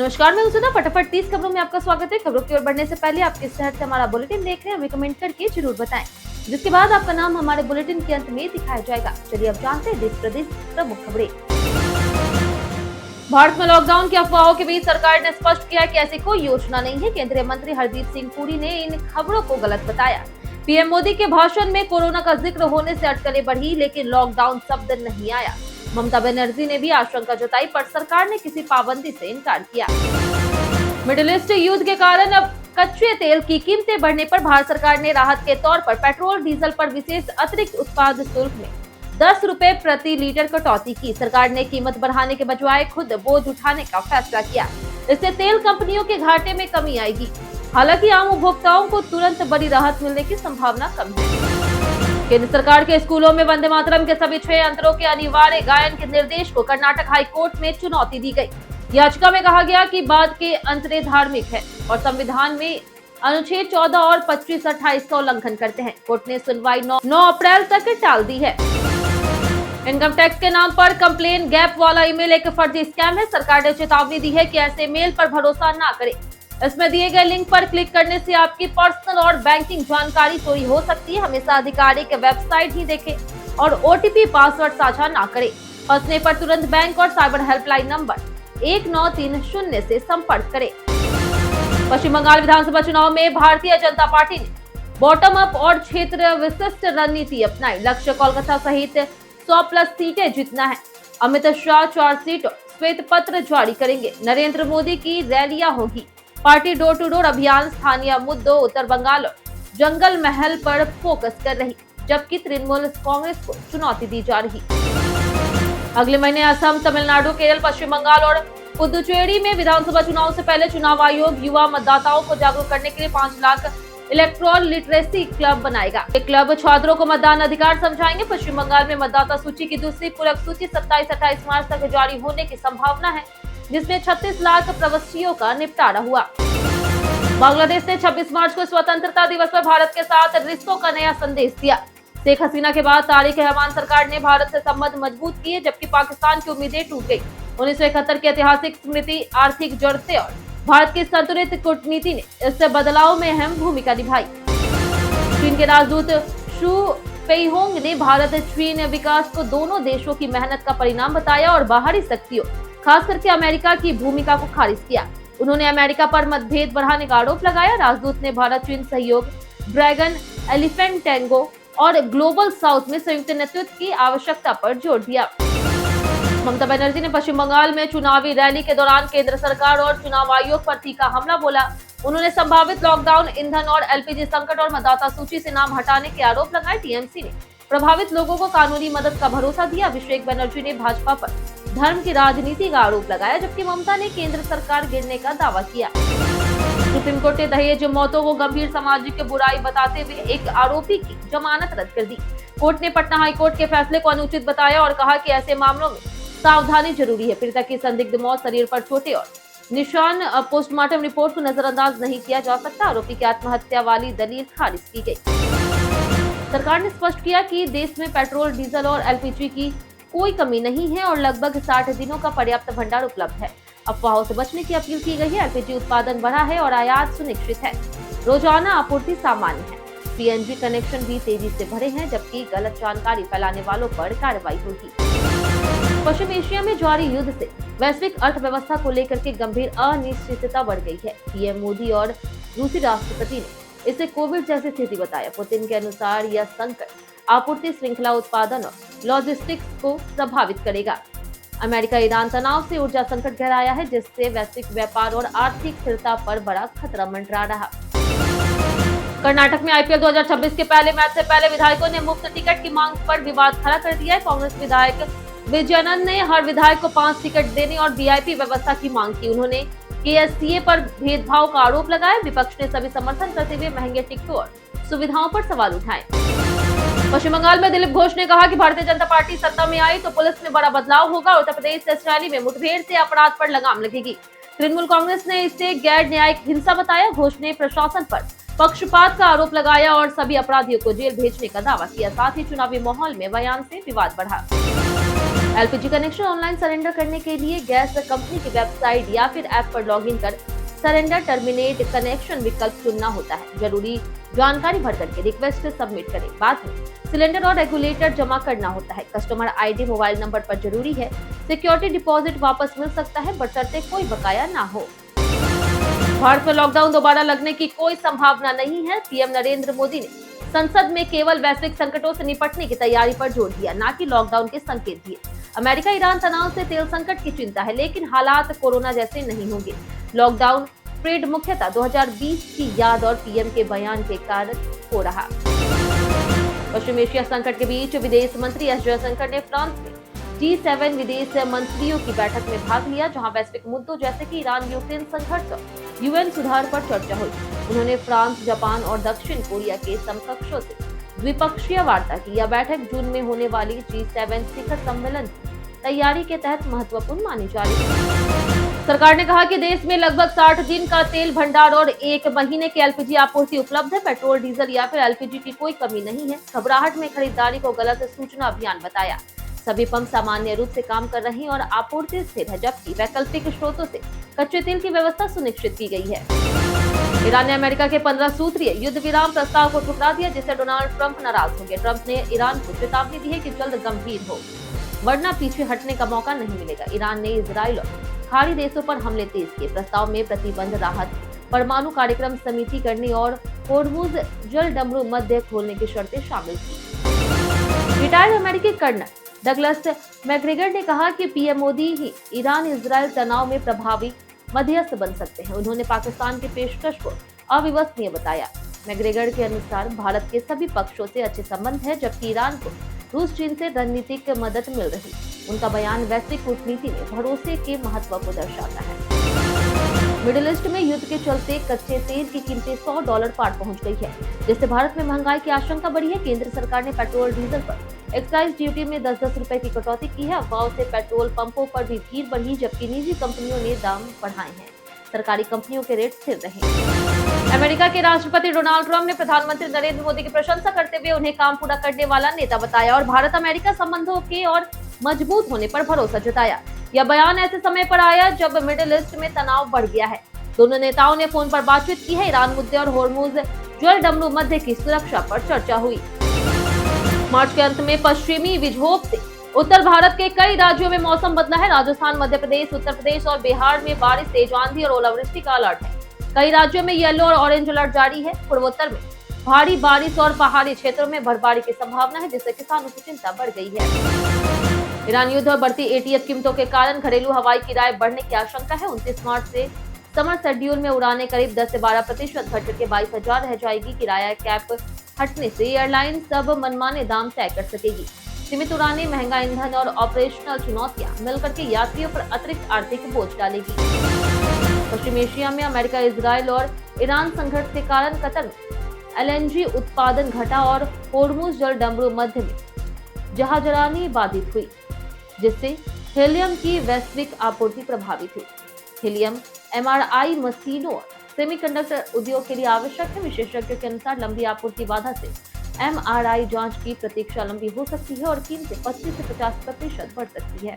नमस्कार, मैं सुधा। फटाफट 30 खबरों में आपका स्वागत है। खबरों की ओर बढ़ने से पहले आपके शहर से हमारा बुलेटिन देख रहे हैं, हमें कमेंट करके जरूर बताएं, जिसके बाद आपका नाम हमारे बुलेटिन के अंत में दिखाया जाएगा। चलिए अब जानते हैं देश प्रदेश प्रमुख खबरें। भारत में लॉकडाउन की अफवाहों के बीच सरकार ने स्पष्ट किया कि ऐसी कोई योजना नहीं है। केंद्रीय मंत्री हरदीप सिंह पुरी ने इन खबरों को गलत बताया। पीएम मोदी के भाषण में कोरोना का जिक्र होने से अटकलें बढ़ी, लेकिन लॉकडाउन शब्द नहीं आया। ममता बनर्जी ने भी आशंका जताई, पर सरकार ने किसी पाबंदी से इनकार किया। मिडिल ईस्ट युद्ध के कारण अब कच्चे तेल की कीमतें बढ़ने पर भारत सरकार ने राहत के तौर पर पेट्रोल डीजल पर विशेष अतिरिक्त उत्पाद शुल्क में 10 रुपए प्रति लीटर कटौती की। सरकार ने कीमत बढ़ाने के बजाय खुद बोझ उठाने का फैसला किया। इससे तेल कंपनियों के घाटे में कमी आएगी। हालांकि आम उपभोक्ताओं को तुरंत बड़ी राहत मिलने की संभावना कम है। केंद्र सरकार के स्कूलों में वंदे मातरम के सभी 6 अंतरों के अनिवार्य गायन के निर्देश को कर्नाटक हाई कोर्ट में चुनौती दी गई। याचिका में कहा गया कि बाद के अंतरे धार्मिक है और संविधान में अनुच्छेद 14 और 25-28 का उल्लंघन करते हैं। कोर्ट ने सुनवाई 9 अप्रैल तक टाल दी है। इनकम टैक्स के नाम पर कंप्लेन गैप वाला ईमेल एक फर्जी स्कैम है। सरकार ने चेतावनी दी है कि ऐसे मेल पर भरोसा न करें। इसमें दिए गए लिंक पर क्लिक करने से आपकी पर्सनल और बैंकिंग जानकारी चोरी हो सकती है। हमेशा आधिकारिक वेबसाइट ही देखें और ओटीपी पासवर्ड साझा ना करें। फंसने पर तुरंत बैंक और साइबर हेल्पलाइन नंबर 1930 से संपर्क करें। पश्चिम बंगाल विधानसभा चुनाव में भारतीय जनता पार्टी ने बॉटम अप और क्षेत्र विशिष्ट रणनीति अपनाई। लक्ष्य कोलकाता सहित 100+ सीटें जीतना है। अमित शाह 4 सीटों श्वेत पत्र जारी करेंगे। नरेंद्र मोदी की रैलियां होगी। पार्टी डोर टू डोर अभियान स्थानीय मुद्दों उत्तर बंगाल और जंगल महल पर फोकस कर रही, जबकि तृणमूल कांग्रेस को चुनौती दी जा रही। अगले महीने असम, तमिलनाडु, केरल, पश्चिम बंगाल और पुदुचेरी में विधानसभा चुनाव से पहले चुनाव आयोग युवा मतदाताओं को जागरूक करने के लिए 5 लाख इलेक्ट्रॉल लिटरेसी क्लब बनाएगा। ये क्लब छात्रों को मतदान अधिकार समझाएंगे। पश्चिम बंगाल में मतदाता सूची की दूसरी पूरक सूची 27-28 मार्च तक जारी होने की संभावना है, जिसमें 36 लाख प्रवासियों का निपटारा हुआ। बांग्लादेश ने 26 मार्च को स्वतंत्रता दिवस पर भारत के साथ रिश्तों का नया संदेश दिया। शेख हसीना के बाद तारिक रहमान सरकार ने भारत से संबंध मजबूत किए, जबकि पाकिस्तान की उम्मीदें टूट गई। 1971 की ऐतिहासिक स्मृति, आर्थिक जड़तें और भारत की संतुलित कूटनीति ने इस बदलाव में अहम भूमिका निभाई। चीन के राजदूत शू पेइहोंग ने भारत चीन विकास को दोनों देशों की मेहनत का परिणाम बताया और बाहरी शक्तियों, खास करके अमेरिका की भूमिका को खारिज किया। उन्होंने अमेरिका पर मतभेद बढ़ाने का आरोप लगाया। राजदूत ने भारत चीन सहयोग, ड्रैगन, एलिफेंट टैंगो और ग्लोबल साउथ में संयुक्त नेतृत्व की आवश्यकता पर जोर दिया। ममता बनर्जी ने पश्चिम बंगाल में चुनावी रैली के दौरान केंद्र सरकार और चुनाव आयोग पर तीखा हमला बोला। उन्होंने संभावित लॉकडाउन, ईंधन और एलपीजी संकट और मतदाता सूची से नाम हटाने के आरोप लगाए। टीएमसी ने प्रभावित लोगों को कानूनी मदद का भरोसा दिया। अभिषेक बनर्जी ने भाजपा पर धर्म की राजनीति का आरोप लगाया, जबकि ममता ने केंद्र सरकार गिरने का दावा किया। सुप्रीम कोर्ट ने दहेज मौतों को गंभीर सामाजिक बुराई बताते हुए एक आरोपी की जमानत रद्द कर दी। कोर्ट ने पटना हाई कोर्ट के फैसले को अनुचित बताया और कहा कि ऐसे मामलों में सावधानी जरूरी है। पीड़िता की संदिग्ध मौत, शरीर पर चोटें और निशान, पोस्टमार्टम रिपोर्ट को नजरअंदाज नहीं किया जा सकता। आरोपी की आत्महत्या वाली दलील खारिज की गई। सरकार ने स्पष्ट किया कि देश में पेट्रोल, डीजल और एलपीजी की कोई कमी नहीं है और लगभग 60 दिनों का पर्याप्त भंडार उपलब्ध है। अफवाहों से बचने की अपील की गई है। एलपीजी उत्पादन बढ़ा है और आयात सुनिश्चित है। रोजाना आपूर्ति सामान्य है। पीएनजी कनेक्शन भी तेजी से बढ़े हैं, जबकि गलत जानकारी फैलाने वालों पर कार्रवाई होगी। पश्चिम एशिया में जारी युद्ध से वैश्विक अर्थव्यवस्था को लेकर के गंभीर अनिश्चितता बढ़ गई है। पीएम मोदी और रूसी राष्ट्रपति ने इसे कोविड जैसी स्थिति बताया। पुतिन के अनुसार यह संकट आपूर्ति श्रृंखला, उत्पादन और लॉजिस्टिक्स को प्रभावित करेगा। अमेरिका ईरान तनाव से ऊर्जा संकट गहराया है, जिससे वैश्विक व्यापार और आर्थिक स्थिरता पर बड़ा खतरा मंडरा रहा। कर्नाटक में आईपीएल 2026 के पहले मैच से पहले विधायकों ने मुफ्त टिकट की मांग पर विवाद खड़ा कर दिया है। कांग्रेस विधायक विजयानंद ने हर विधायक को 5 टिकट देने और वीआईपी व्यवस्था की मांग की। उन्होंने केएससीए पर भेदभाव का आरोप लगाया। विपक्ष ने सभी समर्थन करते हुए महंगे टिकटों और सुविधाओं पर सवाल उठाए। पश्चिम बंगाल में दिलीप घोष ने कहा कि भारतीय जनता पार्टी सत्ता में आई तो पुलिस में बड़ा बदलाव होगा। उत्तर प्रदेश से शैली में मुठभेड़ से अपराध पर लगाम लगेगी। तृणमूल कांग्रेस ने इसे गैर न्यायिक हिंसा बताया। घोष ने प्रशासन पर पक्षपात का आरोप लगाया और सभी अपराधियों को जेल भेजने का दावा किया। साथ ही चुनावी माहौल में बयान से विवाद बढ़ा। एलपीजी कनेक्शन ऑनलाइन सरेंडर करने के लिए गैस कंपनी की वेबसाइट या फिर ऐप पर लॉगिन कर सरेंडर टर्मिनेट कनेक्शन विकल्प चुनना होता है। जरूरी जानकारी भर करके रिक्वेस्ट सबमिट करें। बाद में सिलेंडर और रेगुलेटर जमा करना होता है। कस्टमर आईडी मोबाइल नंबर पर जरूरी है। सिक्योरिटी डिपॉजिट वापस मिल सकता है बशर्ते कोई बकाया ना हो। भारत में लॉकडाउन दोबारा लगने की कोई संभावना नहीं है। पीएम नरेंद्र मोदी ने संसद में केवल वैश्विक संकटों से निपटने की तैयारी पर जोर दिया, न कि लॉकडाउन के संकेत दिए। अमेरिका ईरान तनाव से तेल संकट की चिंता है, लेकिन हालात कोरोना जैसे नहीं होंगे। लॉकडाउन स्प्रेड मुख्यतः 2020 की याद और पीएम के बयान के कारण हो रहा। पश्चिम एशिया संकट के बीच विदेश मंत्री एस जयशंकर ने फ्रांस में G7 विदेश मंत्रियों की बैठक में भाग लिया, जहां वैश्विक मुद्दों जैसे कि ईरान यूक्रेन संघर्ष और यूएन सुधार पर चर्चा हुई। उन्होंने फ्रांस, जापान और दक्षिण कोरिया के समकक्षों से द्विपक्षीय वार्ता की। यह बैठक जून में होने वाली G7 शिखर सम्मेलन की तैयारी के तहत महत्वपूर्ण मानी जा रही है। सरकार ने कहा कि देश में लगभग 60 दिन का तेल भंडार और 1 महीने की एलपीजी आपूर्ति उपलब्ध है। पेट्रोल, डीजल या फिर एलपीजी की कोई कमी नहीं है। घबराहट में खरीदारी को गलत सूचना अभियान बताया। सभी पंप सामान्य रूप से काम कर रहे हैं और आपूर्ति स्थिर है, जबकि वैकल्पिक स्रोतों से कच्चे तेल की व्यवस्था सुनिश्चित की गई है। ईरान ने अमेरिका के 15 सूत्रीय युद्ध विराम प्रस्ताव को ठुकरा दिया, जिससे डोनाल्ड ट्रंप नाराज हो गए। ट्रंप ने ईरान को चेतावनी दी है कि जल्द गंभीर हो, वरना पीछे हटने का मौका नहीं मिलेगा। ईरान ने इजराइल और खाड़ी देशों पर हमले तेज किए। प्रस्ताव में प्रतिबंध, राहत, परमाणु कार्यक्रम समिति करने और होर्मुज जल डमरू मध्य खोलने की शर्तें शामिल थी। रिटायर्ड अमेरिकी कर्नल डगलस मैकग्रेगर ने कहा कि पीएम मोदी ही ईरान इजराइल तनाव में प्रभावी मध्यस्थ बन सकते हैं। उन्होंने पाकिस्तान की पेशकश को अविश्वसनीय बताया। मैकग्रेगर के अनुसार भारत के सभी पक्षों से अच्छे संबंध है, जबकि ईरान को रूस, चीन से रणनीतिक मदद मिल रही। उनका बयान वैश्विक कूटनीति में भरोसे के महत्व को दर्शाता है। मिडिल ईस्ट में युद्ध के चलते कच्चे तेल की कीमतें $100 पार पहुंच गई है, जिससे भारत में महंगाई की आशंका बढ़ी है। केंद्र सरकार ने पेट्रोल, डीजल पर एक्साइज ड्यूटी में 10-10 रुपए की कटौती की है। अफवाहों से पेट्रोल पंपों पर भी भीड़ बढ़ी, जबकि निजी कंपनियों ने दाम बढ़ाए हैं। सरकारी कंपनियों के रेट स्थिर रहे। अमेरिका के राष्ट्रपति डोनाल्ड ट्रंप ने प्रधानमंत्री नरेंद्र मोदी की प्रशंसा करते हुए उन्हें काम पूरा करने वाला नेता बताया और भारत अमेरिका संबंधों के और मजबूत होने पर भरोसा जताया। यह बयान ऐसे समय पर आया जब मिडिल ईस्ट में तनाव बढ़ गया है। दोनों नेताओं ने फोन पर बातचीत की है। ईरान मुद्दे और होर्मुज जल डमरू मध्य की सुरक्षा पर चर्चा हुई। मार्च के अंत में पश्चिमी विक्षोभ से उत्तर भारत के कई राज्यों में मौसम बदला है। राजस्थान, मध्य प्रदेश, उत्तर प्रदेश और बिहार में बारिश, तेज आंधी और ओलावृष्टि का अलर्ट है। कई राज्यों में येलो और ऑरेंज अलर्ट जारी है। पूर्वोत्तर में भारी बारिश और पहाड़ी क्षेत्रों में बर्फबारी की संभावना है, जिससे किसानों की चिंता बढ़ गई है। ईरान युद्ध और बढ़ती एटीएफ कीमतों के कारण घरेलू हवाई किराए बढ़ने की आशंका है। 29 मार्च से समर शेड्यूल में उड़ानें करीब 10 से 12% घट के 22,000 रह जाएगी। किराया कैप हटने से एयरलाइन सब मनमाने दाम तय कर सकेगी। सीमित उड़ानें, महंगा ईंधन और ऑपरेशनल चुनौतियां मिलकर के यात्रियों पर अतिरिक्त आर्थिक बोझ डालेगी। पश्चिम एशिया में अमेरिका, इजराइल और ईरान संघर्ष के कारण कतर में एलएनजी उत्पादन घटा और होर्मुज जल डमरू मध्य में जहाजरानी बाधित हुई, जिससे हीलियम की वैश्विक आपूर्ति प्रभावित हुई। हीलियम एमआरआई मशीनों और सेमीकंडक्टर उद्योग के लिए आवश्यक है। विशेषज्ञों के अनुसार लंबी आपूर्ति बाधा से एमआरआई जांच की प्रतीक्षा लंबी हो सकती है और कीमतें 25 से 50% बढ़ सकती है।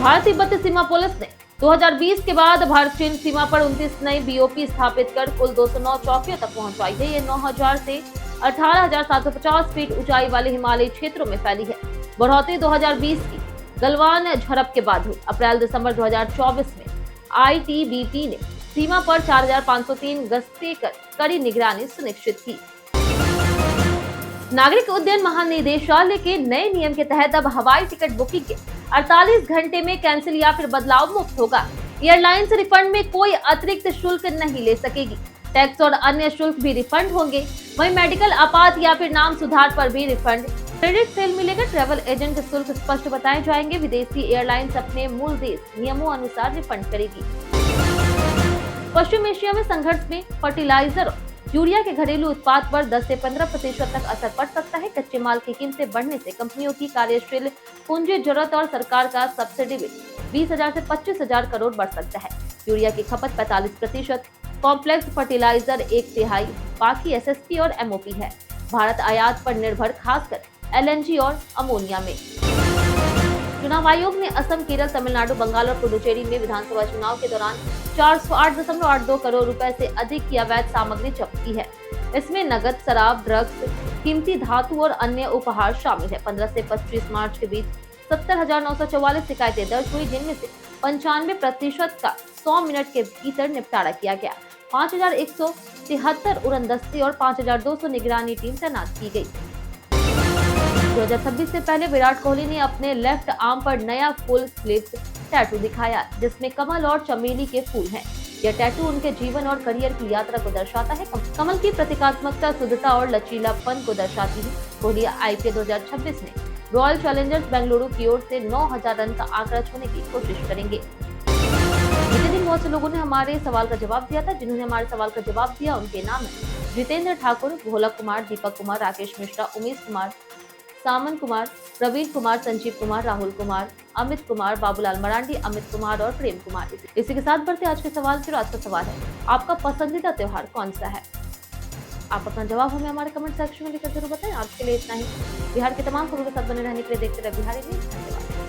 भारत तिब्बत सीमा पुलिस ने 2020 के बाद भारत चीन सीमा पर 29 नई बीओपी स्थापित कर कुल 209 चौकियों तक पहुंचाई है। ये 9,000 से 18,750 फीट ऊंचाई वाले हिमालयी क्षेत्रों में फैली है। बढ़ोतरी 2020 की गलवान झड़प के बाद हुई। अप्रैल-दिसंबर 2024 में आईटीबीपी ने सीमा पर 4,503 गश्तें कर कड़ी निगरानी सुनिश्चित की। नागरिक उड्डयन महानिदेशालय के नए नियम के तहत अब हवाई टिकट बुकिंग के 48 घंटे में कैंसिल या फिर बदलाव मुक्त होगा। एयरलाइंस रिफंड में कोई अतिरिक्त शुल्क नहीं ले सकेगी। टैक्स और अन्य शुल्क भी रिफंड होंगे। वहीं मेडिकल, आपात या फिर नाम सुधार पर भी रिफंड, क्रेडिट सेल मिलेगा। ट्रैवल एजेंट शुल्क स्पष्ट बताए जाएंगे। विदेशी एयरलाइंस अपने मूल देश नियमों अनुसार रिफंड करेगी। पश्चिम एशिया में संघर्ष में फर्टिलाइजर और यूरिया के घरेलू उत्पाद पर 10 से 15% तक असर पड़ सकता है। कच्चे माल की कीमतें बढ़ने से कंपनियों की कार्यशील पूंजी जरूरत और सरकार का सब्सिडी बिल 20,000 से 25,000 करोड़ बढ़ सकता है। यूरिया की खपत 45%, कॉम्प्लेक्स फर्टिलाइजर 1/3, बाकी एसएसपी और एमओपी है। भारत आयात पर निर्भर, खासकर एलएनजी और अमोनिया में। चुनाव आयोग ने असम, केरल, तमिलनाडु, बंगाल और पुडुचेरी में विधानसभा चुनाव के दौरान 408.82 करोड़ रुपए से अधिक की अवैध सामग्री जब्त की है। इसमें नकद, शराब, ड्रग्स, कीमती धातु और अन्य उपहार शामिल है। 15 से 25 मार्च के बीच 70,944 शिकायतें दर्ज हुई, जिनमें से 95% का 100 मिनट के भीतर निपटारा किया गया। 5,173 उड़नदस्ते और 5,200 निगरानी टीम तैनात की गई। 2026 से पहले विराट कोहली ने अपने लेफ्ट आर्म पर नया फुल स्लीव टैटू दिखाया, जिसमें कमल और चमेली के फूल हैं। यह टैटू उनके जीवन और करियर की यात्रा को दर्शाता है। कमल की प्रतीकात्मकता शुद्धता और लचीलापन को दर्शाती है। कोहली आईपीएल 2026 में रॉयल चैलेंजर्स बेंगलुरु की ओर से 9,000 रन का आंकड़ा छूने की कोशिश करेंगे। बीते दिन बहुत से लोगों ने हमारे सवाल का जवाब दिया था। जिन्होंने हमारे सवाल का जवाब दिया उनके नाम है जितेंद्र ठाकुर, भोला कुमार, दीपक कुमार, राकेश मिश्रा, उमेश कुमार, सामन कुमार, प्रवीण कुमार, संजीव कुमार, राहुल कुमार, अमित कुमार, बाबूलाल मरांडी, अमित कुमार और प्रेम कुमार। इसी के साथ बढ़ते आज के सवाल फिर आज का सवाल है, आपका पसंदीदा त्योहार कौन सा है? आप अपना जवाब हमें हमारे कमेंट सेक्शन में लिखकर जरूर बताएं। आज के लिए इतना ही। बिहार के तमाम खबरों के साथ बने रहने के लिए देखते रहिए बिहारी न्यूज़। धन्यवाद।